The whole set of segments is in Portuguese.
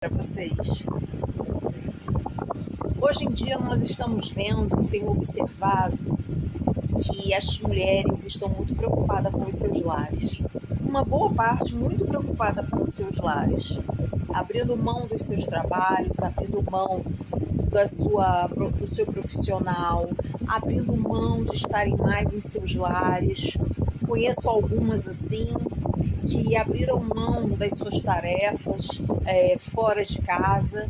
Para vocês. Hoje em dia nós estamos vendo, tenho observado que as mulheres estão muito preocupadas com os seus lares. Uma boa parte muito preocupada com os seus lares, abrindo mão dos seus trabalhos, abrindo mão do seu profissional, abrindo mão de estarem mais em seus lares. Conheço algumas assim, que abriram mão das suas tarefas fora de casa,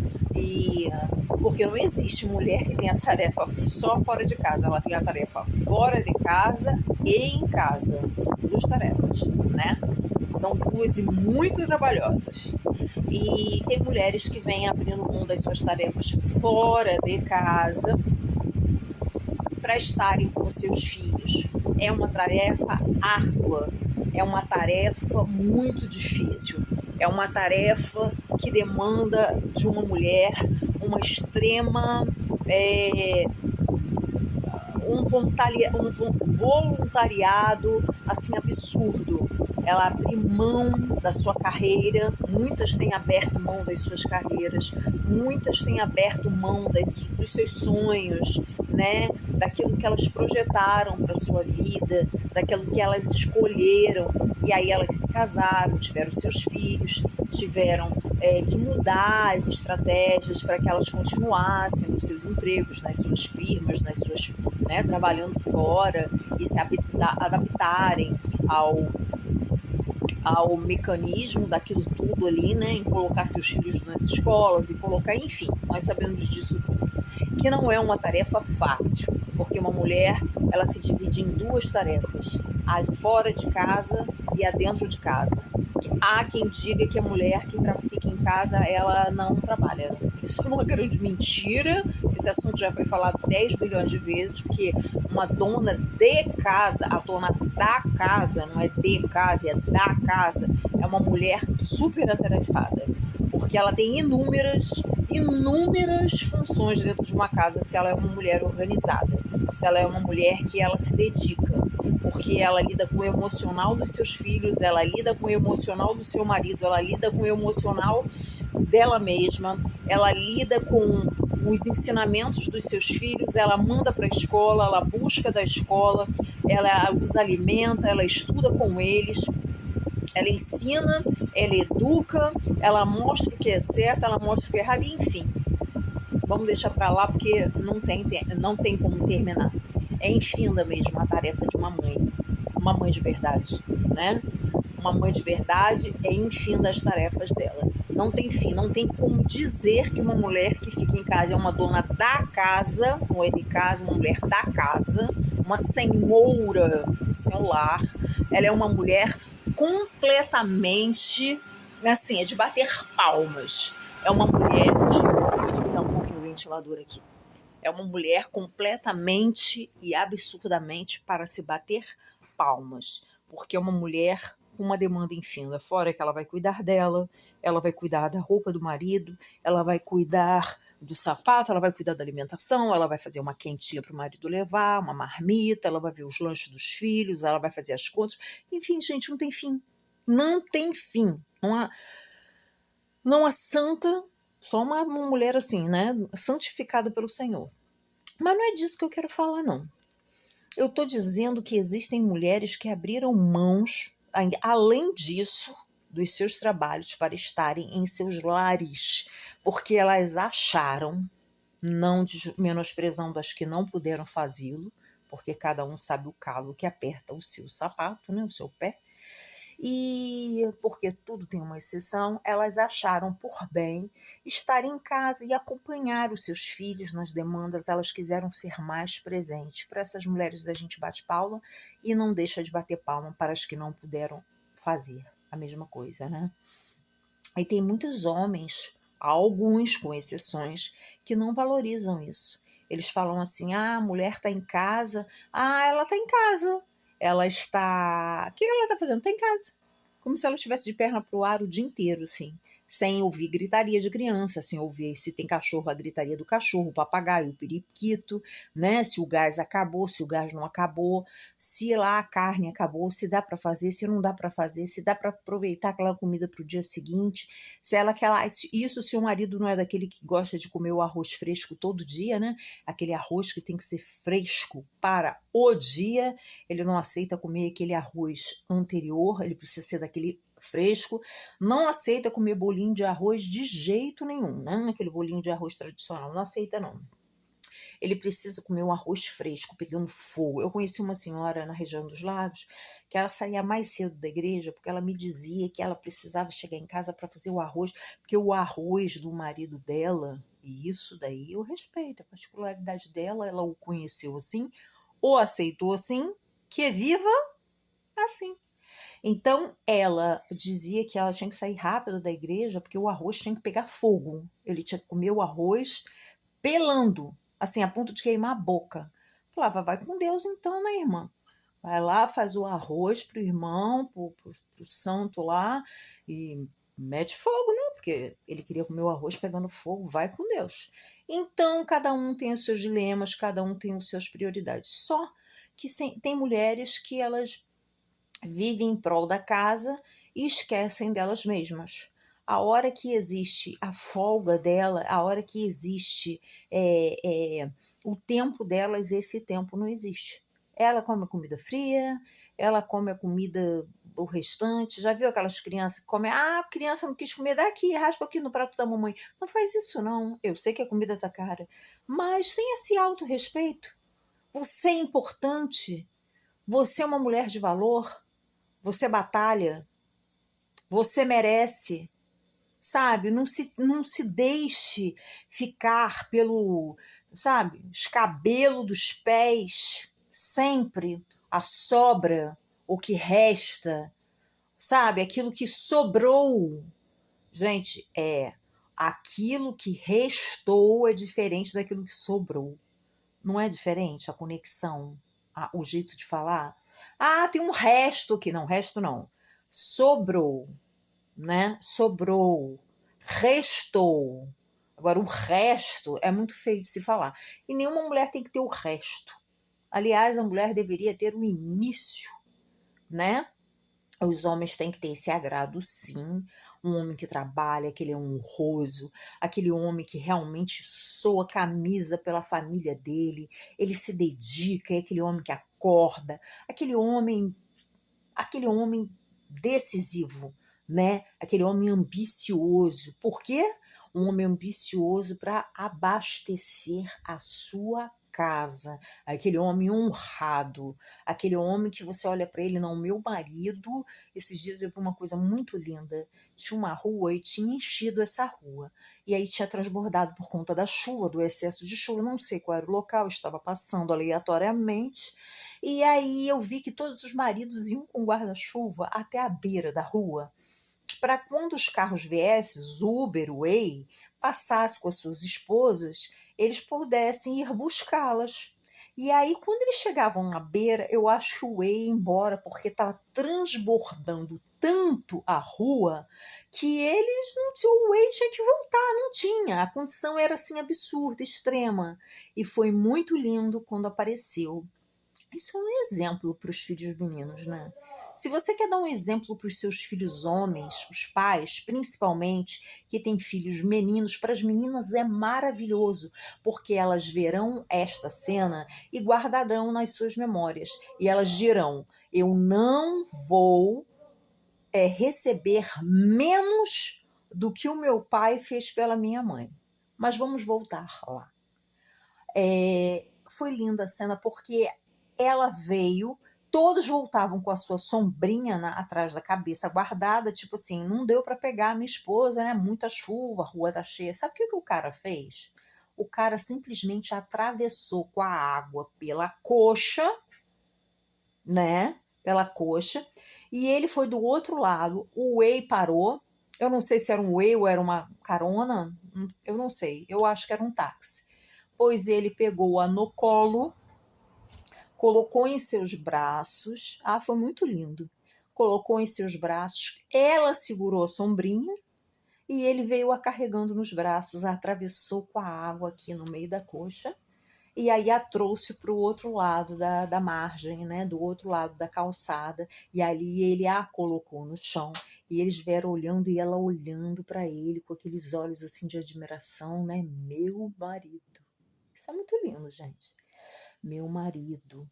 porque não existe mulher que tenha tarefa só fora de casa, ela tem a tarefa fora de casa e em casa, são duas tarefas, né? São duas e muito trabalhosas. E tem mulheres que vêm abrindo mão das suas tarefas fora de casa para estarem com os seus filhos. É uma tarefa árdua, é uma tarefa muito difícil, é uma tarefa que demanda de uma mulher uma extrema um voluntariado assim absurdo. Ela abre mão da sua carreira, muitas têm aberto mão das suas carreiras, muitas têm aberto mão dos seus sonhos, né? Daquilo que elas projetaram para a sua vida, daquilo que elas escolheram, e aí elas se casaram, tiveram seus filhos, tiveram que mudar as estratégias para que elas continuassem nos seus empregos, nas suas firmas, né, trabalhando fora e se adaptarem ao mecanismo daquilo tudo ali, né, em colocar seus filhos nas escolas e colocar, enfim, nós sabemos disso tudo, que não é uma tarefa fácil, porque uma mulher, ela se divide em duas tarefas, a fora de casa e a dentro de casa. Há quem diga que a mulher que fica em casa, ela não trabalha. Isso é uma grande mentira. Esse assunto já foi falado 10 bilhões de vezes, porque uma dona de casa, a dona da casa, não é de casa, é da casa, é uma mulher super atarefada, porque ela tem inúmeras funções dentro de uma casa, se ela é uma mulher organizada, se ela é uma mulher que ela se dedica, porque ela lida com o emocional dos seus filhos, ela lida com o emocional do seu marido, ela lida com o emocional dela mesma, ela lida com os ensinamentos dos seus filhos, ela manda para a escola, ela busca da escola, ela os alimenta, ela estuda com eles, ela ensina, ela educa, ela mostra o que é certo, ela mostra o que é errado, enfim. Vamos deixar para lá porque não tem como terminar. É infinda mesmo a tarefa de uma mãe de verdade, né? Uma mãe de verdade é infinda as tarefas dela. Não tem fim, não tem como dizer que uma mulher que fica em casa é uma dona da casa, não é de casa, uma mulher da casa, uma senhora do seu lar. Ela é uma mulher completamente, assim, é de bater palmas. É uma mulher de dar um pouquinho o ventilador aqui. É uma mulher completamente e absurdamente para se bater palmas, porque é uma mulher com uma demanda infinda, fora que ela vai cuidar dela, ela vai cuidar da roupa do marido, ela vai cuidar do sapato, ela vai cuidar da alimentação, ela vai fazer uma quentinha para o marido levar, uma marmita, ela vai ver os lanches dos filhos, ela vai fazer as contas, enfim, gente, não tem fim. Não tem fim. Não há santa, só uma mulher assim, né, santificada pelo Senhor. Mas não é disso que eu quero falar, não. Eu estou dizendo que existem mulheres que abriram mãos, além disso, dos seus trabalhos para estarem em seus lares, porque elas acharam, não menosprezando as que não puderam fazê-lo, porque cada um sabe o calo que aperta o seu sapato, né, o seu pé, e porque tudo tem uma exceção, elas acharam por bem estar em casa e acompanhar os seus filhos nas demandas, elas quiseram ser mais presentes. Para essas mulheres a gente bate palma e não deixa de bater palma para as que não puderam fazer a mesma coisa, né? E tem muitos homens, alguns com exceções, que não valorizam isso. Eles falam assim, a mulher está em casa, ela está em casa, ela está... O que ela está fazendo? Está em casa. Como se ela estivesse de perna pro ar o dia inteiro, assim, sem ouvir gritaria de criança, sem ouvir se tem cachorro, a gritaria do cachorro, o papagaio, o periquito, né? Se o gás acabou, se o gás não acabou, se lá a carne acabou, se dá para fazer, se não dá para fazer, se dá para aproveitar aquela comida para o dia seguinte, se ela quer lá, isso se o marido não é daquele que gosta de comer o arroz fresco todo dia, né? Aquele arroz que tem que ser fresco para o dia, ele não aceita comer aquele arroz anterior, ele precisa ser daquele fresco, não aceita comer bolinho de arroz de jeito nenhum, né? Aquele bolinho de arroz tradicional, não aceita não. Ele precisa comer um arroz fresco, pegando fogo. Eu conheci uma senhora na região dos lagos que ela saía mais cedo da igreja porque ela me dizia que ela precisava chegar em casa para fazer o arroz, porque o arroz do marido dela, e isso daí eu respeito, a particularidade dela, ela o conheceu assim, ou aceitou assim, que é viva assim. Então, ela dizia que ela tinha que sair rápido da igreja porque o arroz tinha que pegar fogo. Ele tinha que comer o arroz pelando, assim, a ponto de queimar a boca. Falava, vai com Deus então, né, irmã? Vai lá, faz o arroz pro irmão, pro santo lá, e mete fogo, né? Porque ele queria comer o arroz pegando fogo, vai com Deus. Então, cada um tem os seus dilemas, cada um tem as suas prioridades. Só que tem mulheres que elas vivem em prol da casa e esquecem delas mesmas. A hora que existe a folga dela, a hora que existe o tempo delas, esse tempo não existe. Ela come a comida fria, ela come a comida o restante. Já viu aquelas crianças que comem? Ah, a criança não quis comer, daqui, raspa aqui no prato da mamãe. Não faz isso não. Eu sei que a comida tá cara, mas tem esse autorrespeito. Você é importante. Você é uma mulher de valor. Você batalha, você merece, sabe? Não se deixe ficar pelo, sabe, escabelo dos pés, sempre a sobra, o que resta, sabe? Aquilo que sobrou. Gente, aquilo que restou é diferente daquilo que sobrou. Não é diferente a conexão, o jeito de falar? Ah, tem um resto aqui. Não, resto não. Sobrou, né? Sobrou. Restou. Agora, o resto é muito feio de se falar. E nenhuma mulher tem que ter o resto. Aliás, a mulher deveria ter o início, né? Os homens têm que ter esse agrado, sim. Um homem que trabalha, aquele honroso, aquele homem que realmente soa camisa pela família dele, ele se dedica, é aquele homem que acorda, aquele homem decisivo, né? Aquele homem ambicioso. Por quê? Um homem ambicioso para abastecer a sua casa, aquele homem honrado, aquele homem que você olha para ele, não, meu marido. Esses dias eu vi uma coisa muito linda, tinha uma rua e tinha enchido essa rua, e aí tinha transbordado por conta da chuva, do excesso de chuva, não sei qual era o local, estava passando aleatoriamente, e aí eu vi que todos os maridos iam com guarda-chuva até a beira da rua, para quando os carros viessem, Uber, Way, passassem com as suas esposas, eles pudessem ir buscá-las. E aí, quando eles chegavam na beira, eu acho que o Way ia embora, porque estava transbordando tanto a rua que eles não tinham, o Way tinha que voltar, não tinha. A condição era assim absurda, extrema. E foi muito lindo quando apareceu. Isso é um exemplo para os filhos meninos, né? Se você quer dar um exemplo para os seus filhos homens, os pais, principalmente, que têm filhos meninos, para as meninas é maravilhoso, porque elas verão esta cena e guardarão nas suas memórias. E elas dirão: eu não vou receber menos do que o meu pai fez pela minha mãe. Mas vamos voltar lá. Foi linda a cena porque ela veio, todos voltavam com a sua sombrinha atrás da cabeça guardada, tipo assim, não deu para pegar a minha esposa, né? Muita chuva, a rua tá cheia. Sabe o que o cara fez? O cara simplesmente atravessou com a água pela coxa, né? Pela coxa, e ele foi do outro lado. O Way parou. Eu não sei se era um Way ou era uma carona, eu não sei. Eu acho que era um táxi. Pois ele pegou-a no colo, colocou em seus braços. Ah, foi muito lindo. Colocou em seus braços, ela segurou a sombrinha e ele veio a carregando nos braços, a atravessou com a água aqui no meio da coxa, e aí a trouxe para o outro lado da margem, né, do outro lado da calçada, e ali ele a colocou no chão, e eles vieram olhando, e ela olhando para ele com aqueles olhos assim de admiração, né, meu marido. Isso é muito lindo, gente. Meu marido.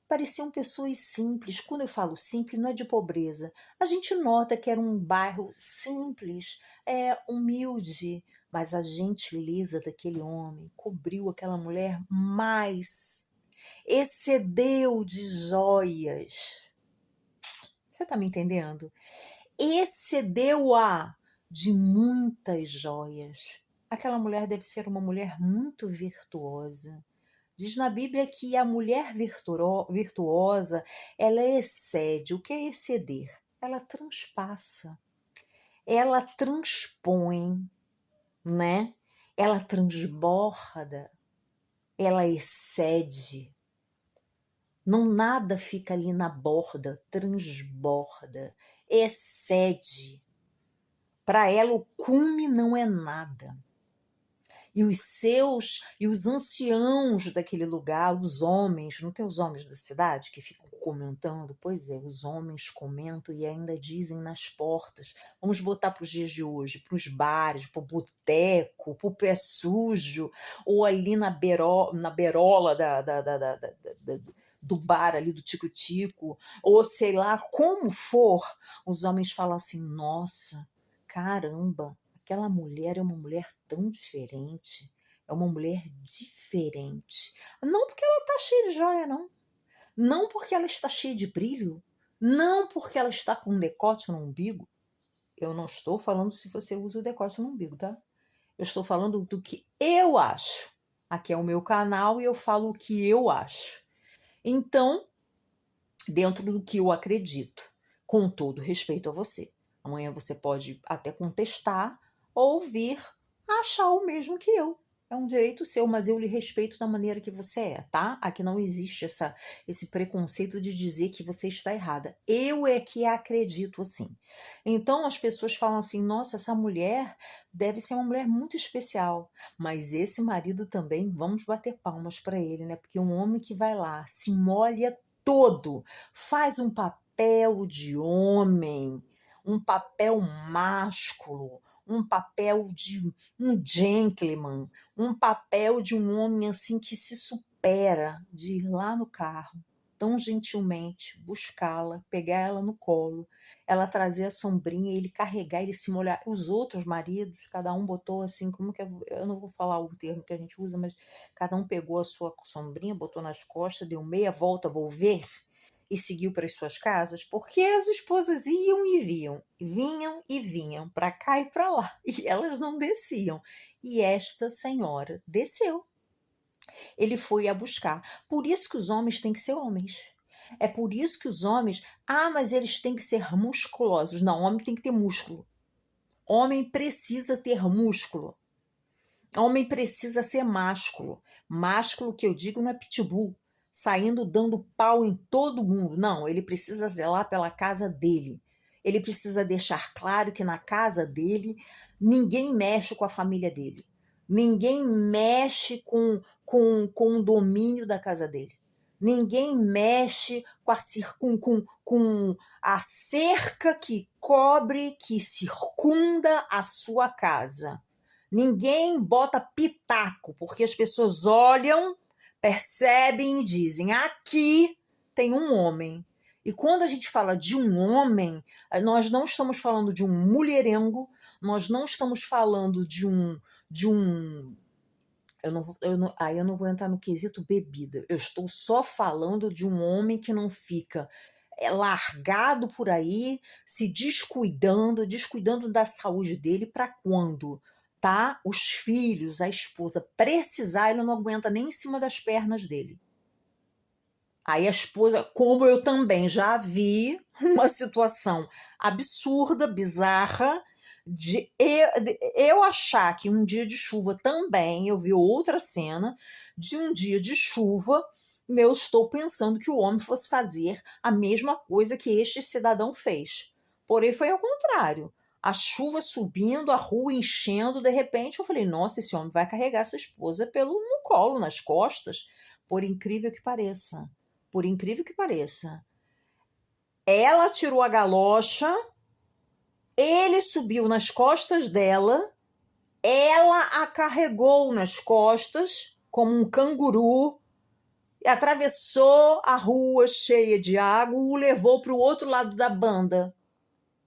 Pareciam pessoas simples. Quando eu falo simples, não é de pobreza. A gente nota que era um bairro simples, humilde, mas a gentileza daquele homem cobriu aquela mulher mais, excedeu de joias. Você está me entendendo? Excedeu-a de muitas joias. Aquela mulher deve ser uma mulher muito virtuosa. Diz na Bíblia que a mulher virtuosa, ela excede. O que é exceder? Ela transpassa, ela transpõe, né? Ela transborda, ela excede. Não nada fica ali na borda, transborda, excede. Para ela o cume não é nada. E os anciãos daquele lugar, os homens, não tem os homens da cidade que ficam comentando? Pois é, os homens comentam e ainda dizem nas portas, vamos botar para os dias de hoje, para os bares, para o boteco, para o pé sujo, ou ali na berola do bar ali do tico-tico, ou sei lá, como for, os homens falam assim, nossa, caramba, aquela mulher é uma mulher tão diferente. É uma mulher diferente. Não porque ela está cheia de joia, não. Não porque ela está cheia de brilho. Não porque ela está com um decote no umbigo. Eu não estou falando se você usa o decote no umbigo, tá? Eu estou falando do que eu acho. Aqui é o meu canal e eu falo o que eu acho. Então, dentro do que eu acredito, com todo respeito a você. Amanhã você pode até contestar ou vir a achar o mesmo que eu. É um direito seu, mas eu lhe respeito da maneira que você é, tá? Aqui não existe esse preconceito de dizer que você está errada. Eu é que acredito assim. Então as pessoas falam assim: nossa, essa mulher deve ser uma mulher muito especial. Mas esse marido também, vamos bater palmas para ele, né? Porque um homem que vai lá, se molha todo, faz um papel de homem, um papel másculo, um papel de um gentleman, um papel de um homem assim que se supera, de ir lá no carro, tão gentilmente, buscá-la, pegar ela no colo, ela trazer a sombrinha, ele carregar, ele se molhar. Os outros maridos, cada um botou assim, como que eu não vou falar o termo que a gente usa, mas cada um pegou a sua sombrinha, botou nas costas, deu meia volta, vou ver, e seguiu para as suas casas, porque as esposas iam e vinham e vinham, para cá e para lá, e elas não desciam. E esta senhora desceu. Ele foi a buscar. Por isso que os homens têm que ser homens. É por isso que os homens, mas eles têm que ser musculosos. Não, homem tem que ter músculo. Homem precisa ter músculo. Homem precisa ser másculo. Másculo que eu digo não é pitbull, saindo dando pau em todo mundo. Não, ele precisa zelar pela casa dele. Ele precisa deixar claro que na casa dele ninguém mexe com a família dele. Ninguém mexe com o domínio da casa dele. Ninguém mexe com a cerca que cobre, que circunda a sua casa. Ninguém bota pitaco, porque as pessoas olham, percebem e dizem: aqui tem um homem. E quando a gente fala de um homem, nós não estamos falando de um mulherengo, nós não estamos falando de um eu não vou entrar no quesito bebida. Eu estou só falando de um homem que não fica largado por aí, se descuidando da saúde dele para quando, tá? Os filhos, a esposa precisar, ele não aguenta nem em cima das pernas dele. Aí a esposa, como eu também já vi uma situação absurda, bizarra, de eu achar que um dia de chuva também, eu vi outra cena de um dia de chuva, eu estou pensando que o homem fosse fazer a mesma coisa que este cidadão fez. Porém, foi ao contrário. a chuva subindo, a rua enchendo, de repente eu falei, nossa, esse homem vai carregar essa esposa no colo, nas costas, por incrível que pareça. Por incrível que pareça. Ela tirou a galocha, ele subiu nas costas dela, ela a carregou nas costas, como um canguru, atravessou a rua cheia de água, o levou para o outro lado da banda,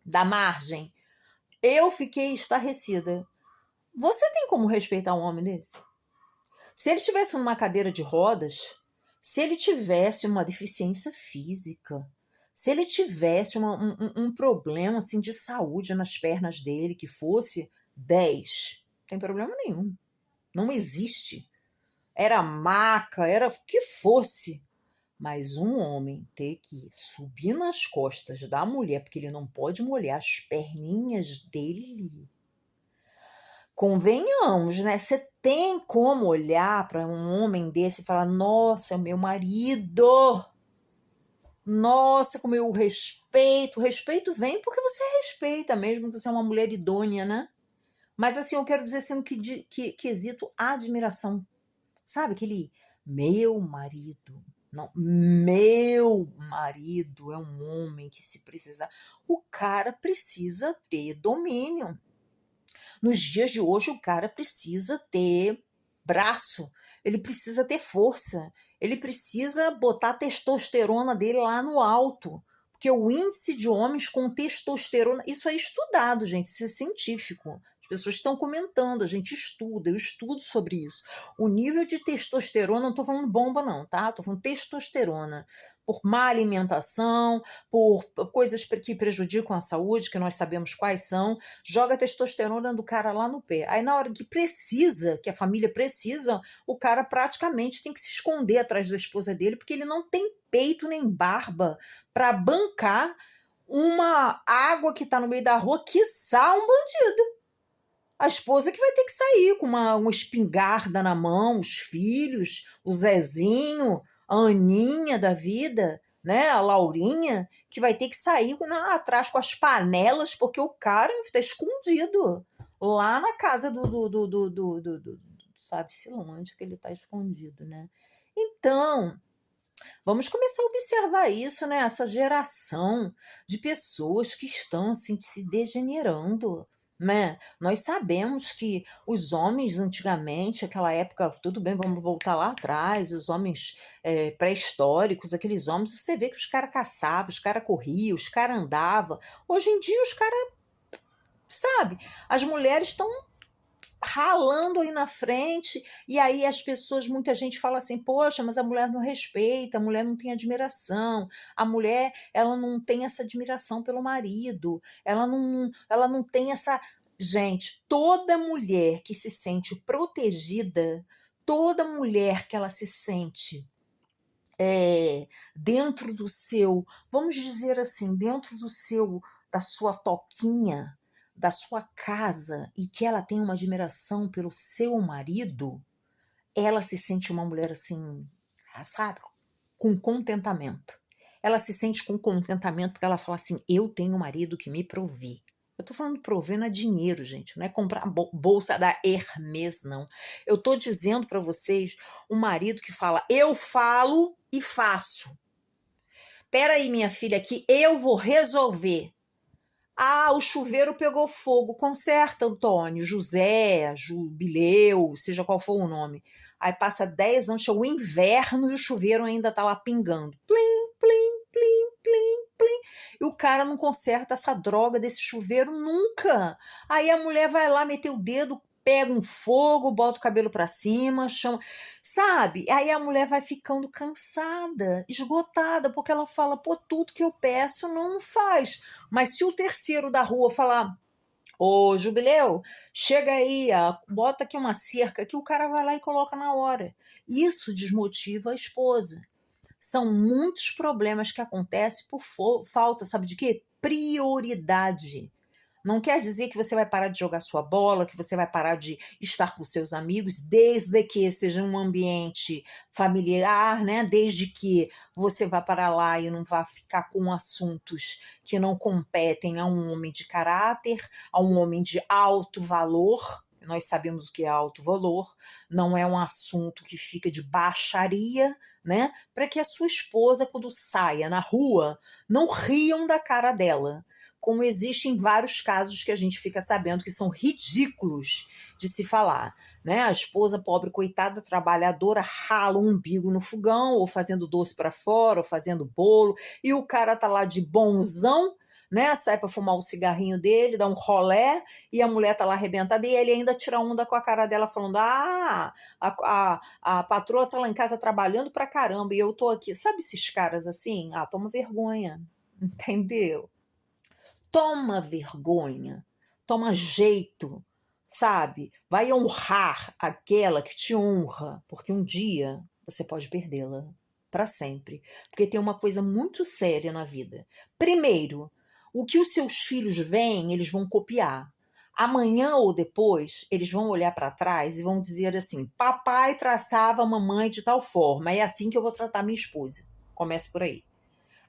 da margem. Eu fiquei estarrecida. Você tem como respeitar um homem desse? Se ele estivesse numa cadeira de rodas, se ele tivesse uma deficiência física, se ele tivesse um problema assim, de saúde nas pernas dele, que fosse 10, não tem problema nenhum. Não existe. Era maca, era o que fosse. Mas um homem ter que subir nas costas da mulher, porque ele não pode molhar as perninhas dele. Convenhamos, né? Você tem como olhar para um homem desse e falar: nossa, é o meu marido. Nossa, como eu o respeito. O respeito vem porque você respeita mesmo, você é uma mulher idônea, né? Mas assim, eu quero dizer assim, no quesito admiração. Sabe aquele meu marido? Não, meu marido é um homem que, se precisar, o cara precisa ter domínio. Nos dias de hoje, o cara precisa ter braço, ele precisa ter força, ele precisa botar a testosterona dele lá no alto. Porque o índice de homens com testosterona, isso é estudado, gente, isso é científico. As pessoas estão comentando, a gente estuda, eu estudo sobre isso. O nível de testosterona, não estou falando bomba não, tá? Estou falando testosterona. Por má alimentação, por coisas que prejudicam a saúde, que nós sabemos quais são, joga a testosterona do cara lá no pé. Aí na hora que precisa, que a família precisa, o cara praticamente tem que se esconder atrás da esposa dele, porque ele não tem peito nem barba para bancar uma água que está no meio da rua, quiçá um bandido. A esposa que vai ter que sair com uma espingarda na mão, os filhos, o Zezinho, a Aninha da vida, né? A Laurinha, que vai ter que sair atrás com as panelas, porque o cara está escondido lá na casa sabe-se lá onde que ele está escondido, né? Então, vamos começar a observar isso, né? Essa geração de pessoas que estão assim, se degenerando. Né? Nós sabemos que os homens antigamente, aquela época, tudo bem, vamos voltar lá atrás, os homens pré-históricos, aqueles homens, você vê que os caras caçavam, os caras corriam, os caras andavam. Hoje em dia os caras, sabe, as mulheres estão ralando aí na frente, e aí as pessoas, muita gente fala assim, poxa, mas a mulher não respeita, a mulher não tem admiração, a mulher, ela não tem essa admiração pelo marido, ela não tem essa... Gente, toda mulher que se sente protegida, toda mulher que ela se sente dentro do seu, vamos dizer assim, dentro da sua toquinha, da sua casa, e que ela tem uma admiração pelo seu marido, ela se sente uma mulher assim, sabe, com contentamento. Ela se sente com contentamento porque ela fala assim, eu tenho um marido que me provê. Eu tô falando prover não é dinheiro, gente, não é comprar bolsa da Hermès, não. Eu tô dizendo para vocês, um marido que fala, eu falo e faço. Peraí, minha filha, que eu vou resolver. Ah, o chuveiro pegou fogo. Conserta, Antônio, José, Jubileu, seja qual for o nome. Aí passa 10 anos, chega o inverno e o chuveiro ainda tá lá pingando. Plim, plim, plim, plim, plim. E o cara não conserta essa droga desse chuveiro nunca. Aí a mulher vai lá meter o dedo, pega um fogo, bota o cabelo pra cima, chama... Sabe? Aí a mulher vai ficando cansada, esgotada, porque ela fala, pô, tudo que eu peço não faz. Mas se o terceiro da rua falar, ô Jubileu, chega aí, bota aqui uma cerca, que o cara vai lá e coloca na hora. Isso desmotiva a esposa. São muitos problemas que acontecem por falta, sabe de quê? Prioridade. Não quer dizer que você vai parar de jogar sua bola, que você vai parar de estar com seus amigos, desde que seja um ambiente familiar, né? Desde que você vá para lá e não vá ficar com assuntos que não competem a um homem de caráter, a um homem de alto valor. Nós sabemos o que é alto valor, não é um assunto que fica de baixaria, né? Para que a sua esposa, quando saia na rua, não riam da cara dela, como existem vários casos que a gente fica sabendo que são ridículos de se falar, né? A esposa pobre, coitada, trabalhadora, rala o umbigo no fogão, ou fazendo doce para fora, ou fazendo bolo, e o cara tá lá de bonzão, né? Sai para fumar o cigarrinho dele, dá um rolé, e a mulher tá lá arrebentada, e ele ainda tira onda com a cara dela, falando: ah, a patroa tá lá em casa trabalhando pra caramba, e eu tô aqui. Sabe esses caras assim? Ah, toma vergonha, entendeu? Toma vergonha, toma jeito, sabe? Vai honrar aquela que te honra, porque um dia você pode perdê-la para sempre. Porque tem uma coisa muito séria na vida. Primeiro, o que os seus filhos veem, eles vão copiar. Amanhã ou depois, eles vão olhar para trás e vão dizer assim: papai tratava a mamãe de tal forma, é assim que eu vou tratar minha esposa. Comece por aí.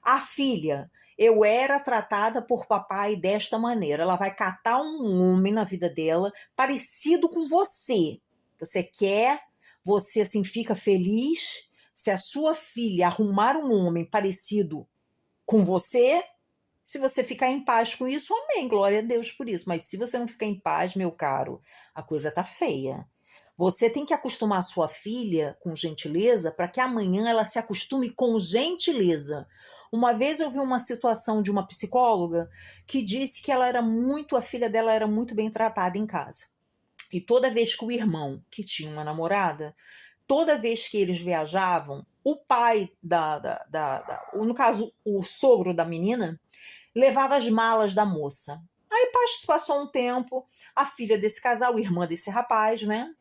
A filha, eu era tratada por papai desta maneira. Ela vai catar um homem na vida dela parecido com você. Você quer, você assim fica feliz. Se a sua filha arrumar um homem parecido com você, se você ficar em paz com isso, amém, glória a Deus por isso. Mas se você não ficar em paz, meu caro, a coisa tá feia. Você tem que acostumar a sua filha com gentileza para que amanhã ela se acostume com gentileza. Uma vez eu vi uma situação de uma psicóloga que disse que a filha dela era muito bem tratada em casa. E toda vez que o irmão, que tinha uma namorada, toda vez que eles viajavam, o pai no caso, o sogro da menina, levava as malas da moça. Aí passou um tempo, a filha desse casal, irmã desse rapaz, né?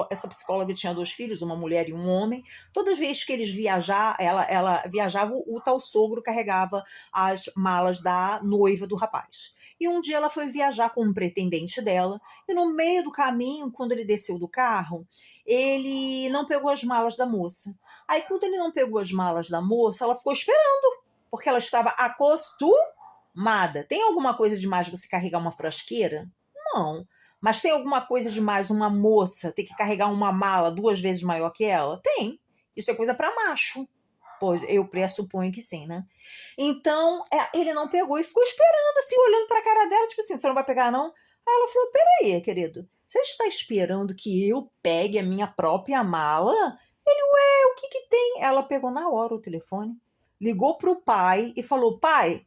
Essa psicóloga tinha 2 filhos, uma mulher e um homem. Toda vez que eles ela viajava, o tal sogro carregava as malas da noiva do rapaz. E um dia ela foi viajar com um pretendente dela, e no meio do caminho, quando ele desceu do carro, ele não pegou as malas da moça. Aí, quando ele não pegou as malas da moça, ela ficou esperando, porque ela estava acostumada. Tem alguma coisa demais você carregar uma frasqueira? Não. Mas tem alguma coisa demais uma moça ter que carregar uma mala 2 vezes maior que ela? Tem. Isso é coisa para macho. Pois eu pressuponho que sim, né? Então, ele não pegou e ficou esperando, assim, olhando para a cara dela, tipo assim: você não vai pegar, não? Aí ela falou: peraí, querido, você está esperando que eu pegue a minha própria mala? Ele: ué, o que que tem? Ela pegou na hora o telefone, ligou pro pai e falou: pai,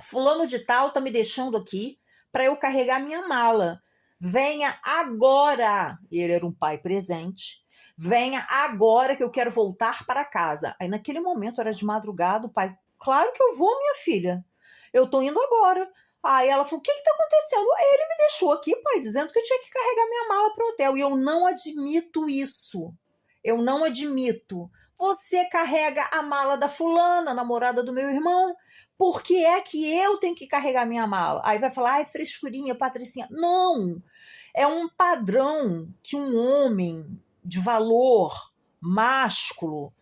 fulano de tal tá me deixando aqui para eu carregar minha mala. Venha agora. E ele era um pai presente. Venha agora que eu quero voltar para casa. Aí naquele momento era de madrugada, o pai: claro que eu vou, minha filha. Eu tô indo agora. Aí ela falou: o que que tá acontecendo? Ele me deixou aqui, pai, dizendo que eu tinha que carregar minha mala pro hotel. E eu não admito isso. Eu não admito. Você carrega a mala da fulana, namorada do meu irmão. Por que é que eu tenho que carregar minha mala? Aí vai falar: ai, frescurinha, Patricinha. Não! É um padrão que um homem de valor másculo,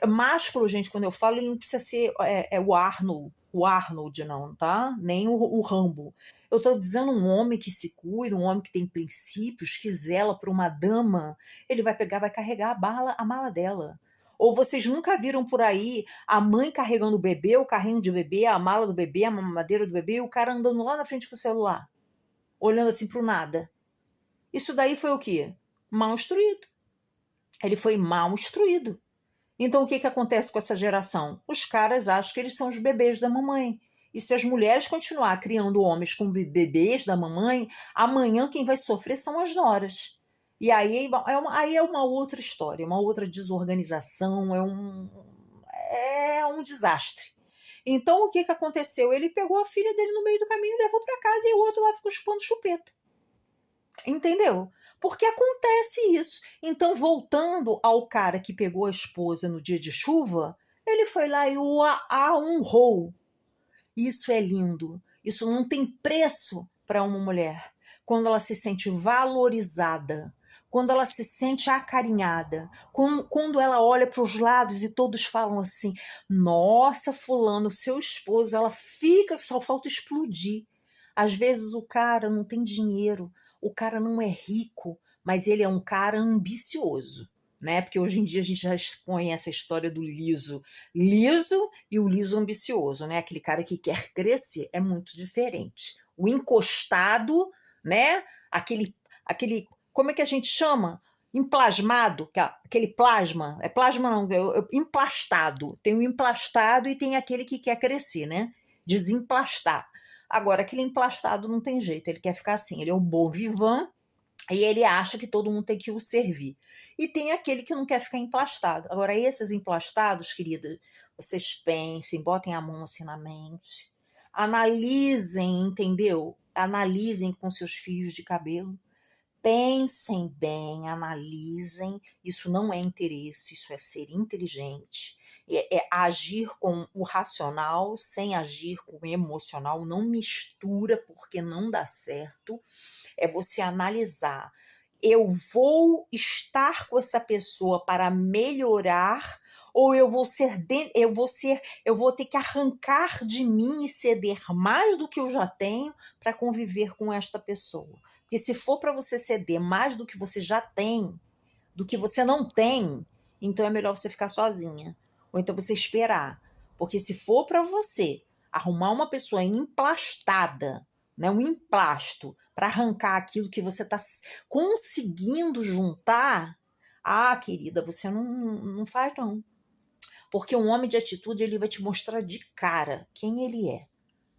másculo, gente, quando eu falo, ele não precisa ser o Arnold não, tá? Nem o Rambo. Eu estou dizendo um homem que se cuida, um homem que tem princípios, que zela por uma dama, ele vai pegar, vai carregar a mala dela. Ou vocês nunca viram por aí a mãe carregando o bebê, o carrinho de bebê, a mala do bebê, a mamadeira do bebê, e o cara andando lá na frente com o celular, olhando assim pro nada? Isso daí foi o quê? Mal instruído. Ele foi mal instruído. Então o que que acontece com essa geração? Os caras acham que eles são os bebês da mamãe. E se as mulheres continuar criando homens com bebês da mamãe, amanhã quem vai sofrer são as noras. E aí é uma outra história, uma outra desorganização, é um desastre. Então o que que aconteceu? Ele pegou a filha dele no meio do caminho, levou para casa, e o outro lá ficou chupando chupeta. Entendeu? Porque acontece isso. Então, voltando ao cara que pegou a esposa no dia de chuva, ele foi lá e a honrou. Isso é lindo. Isso não tem preço para uma mulher. Quando ela se sente valorizada, quando ela se sente acarinhada, quando ela olha para os lados e todos falam assim: nossa, fulano, seu esposo, ela fica, só falta explodir. Às vezes o cara não tem dinheiro, o cara não é rico, mas ele é um cara ambicioso, né? Porque hoje em dia a gente já conhece a história do liso. Liso e o liso ambicioso, né? Aquele cara que quer crescer é muito diferente. O encostado, né? Aquele, como é que a gente chama? Emplasmado, aquele plasma, é plasma não, emplastado. Tem o emplastado e tem aquele que quer crescer, né? Desemplastar. Agora, aquele emplastado não tem jeito, ele quer ficar assim, ele é um bon vivant e ele acha que todo mundo tem que o servir. E tem aquele que não quer ficar emplastado. Agora, esses emplastados, querida, vocês pensem, botem a mão assim na mente, analisem, entendeu? Analisem com seus fios de cabelo. Pensem bem, analisem. Isso não é interesse, isso é ser inteligente. É agir com o racional sem agir com o emocional. Não mistura porque não dá certo. É você analisar. Eu vou estar com essa pessoa para melhorar ou eu vou ter que arrancar de mim e ceder mais do que eu já tenho para conviver com esta pessoa. Porque se for para você ceder mais do que você já tem, do que você não tem, então é melhor você ficar sozinha. Ou então você esperar. Porque se for para você arrumar uma pessoa emplastada, né, um emplasto, para arrancar aquilo que você está conseguindo juntar, ah, querida, você não faz não. Porque um homem de atitude, ele vai te mostrar de cara quem ele é.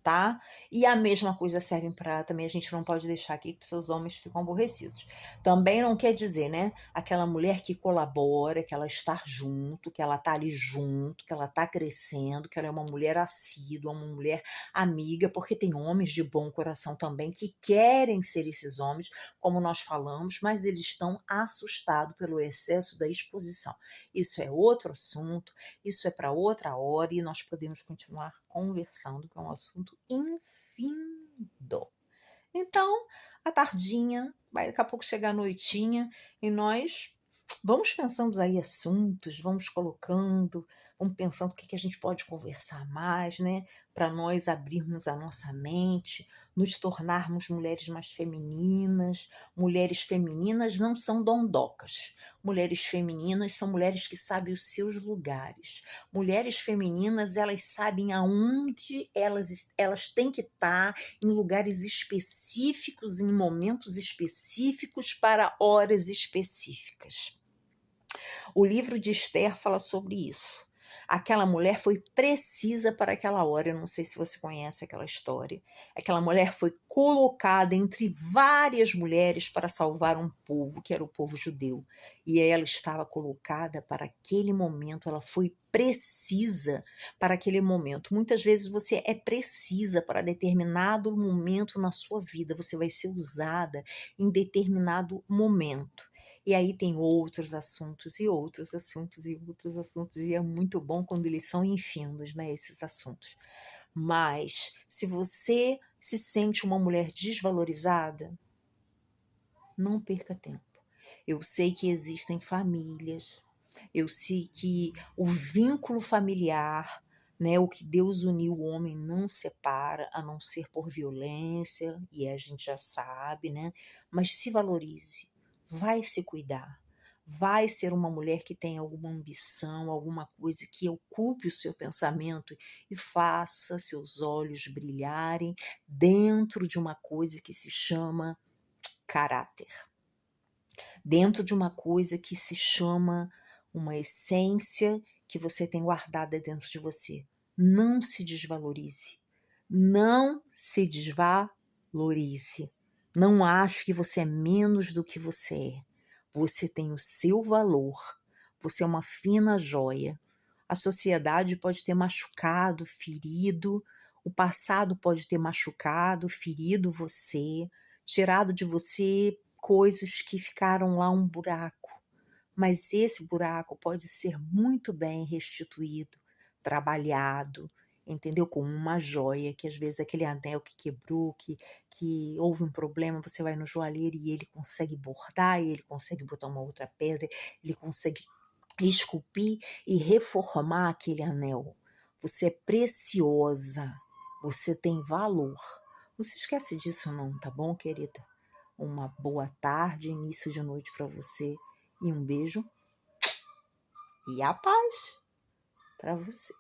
Tá? E a mesma coisa serve para também, a gente não pode deixar aqui que seus homens ficam aborrecidos. Também não quer dizer, né, aquela mulher que colabora, que ela está junto, que ela está ali junto, que ela está crescendo, que ela é uma mulher assídua, uma mulher amiga, porque tem homens de bom coração também que querem ser esses homens, como nós falamos, mas eles estão assustados pelo excesso da exposição. Isso é outro assunto, isso é para outra hora e nós podemos continuar conversando, que é um assunto infindo. Então, a tardinha, vai daqui a pouco chegar a noitinha e nós vamos pensando aí assuntos, vamos colocando, vamos pensando o que a gente pode conversar mais, né? Para nós abrirmos a nossa mente, nos tornarmos mulheres mais femininas. Mulheres femininas não são dondocas. Mulheres femininas são mulheres que sabem os seus lugares. Mulheres femininas, elas sabem aonde elas têm que estar, em lugares específicos, em momentos específicos, para horas específicas. O livro de Esther fala sobre isso. Aquela mulher foi precisa para aquela hora. Eu não sei se você conhece aquela história. Aquela mulher foi colocada entre várias mulheres para salvar um povo, que era o povo judeu. E ela estava colocada para aquele momento, ela foi precisa para aquele momento. Muitas vezes você é precisa para determinado momento na sua vida, você vai ser usada em determinado momento. E aí tem outros assuntos e outros assuntos e outros assuntos, e é muito bom quando eles são infindos, né, esses assuntos. Mas se você se sente uma mulher desvalorizada, não perca tempo. Eu sei que existem famílias, eu sei que o vínculo familiar, né, o que Deus uniu o homem não separa, a não ser por violência, e a gente já sabe, né? Mas se valorize, vai se cuidar, vai ser uma mulher que tem alguma ambição, alguma coisa que ocupe o seu pensamento e faça seus olhos brilharem dentro de uma coisa que se chama caráter, dentro de uma coisa que se chama uma essência que você tem guardada dentro de você. Não se desvalorize. Não se desvalorize. Não ache que você é menos do que você é. Você tem o seu valor. Você é uma fina joia. A sociedade pode ter machucado, ferido, o passado pode ter machucado, ferido você, tirado de você coisas que ficaram lá um buraco. Mas esse buraco pode ser muito bem restituído, trabalhado entendeu? Como uma joia, que às vezes aquele anel que quebrou, que houve um problema, você vai no joalheiro e ele consegue bordar, e ele consegue botar uma outra pedra, ele consegue esculpir e reformar aquele anel. Você é preciosa, você tem valor. Não se esquece disso não, tá bom, querida? Uma boa tarde, início de noite para você e um beijo e a paz para você.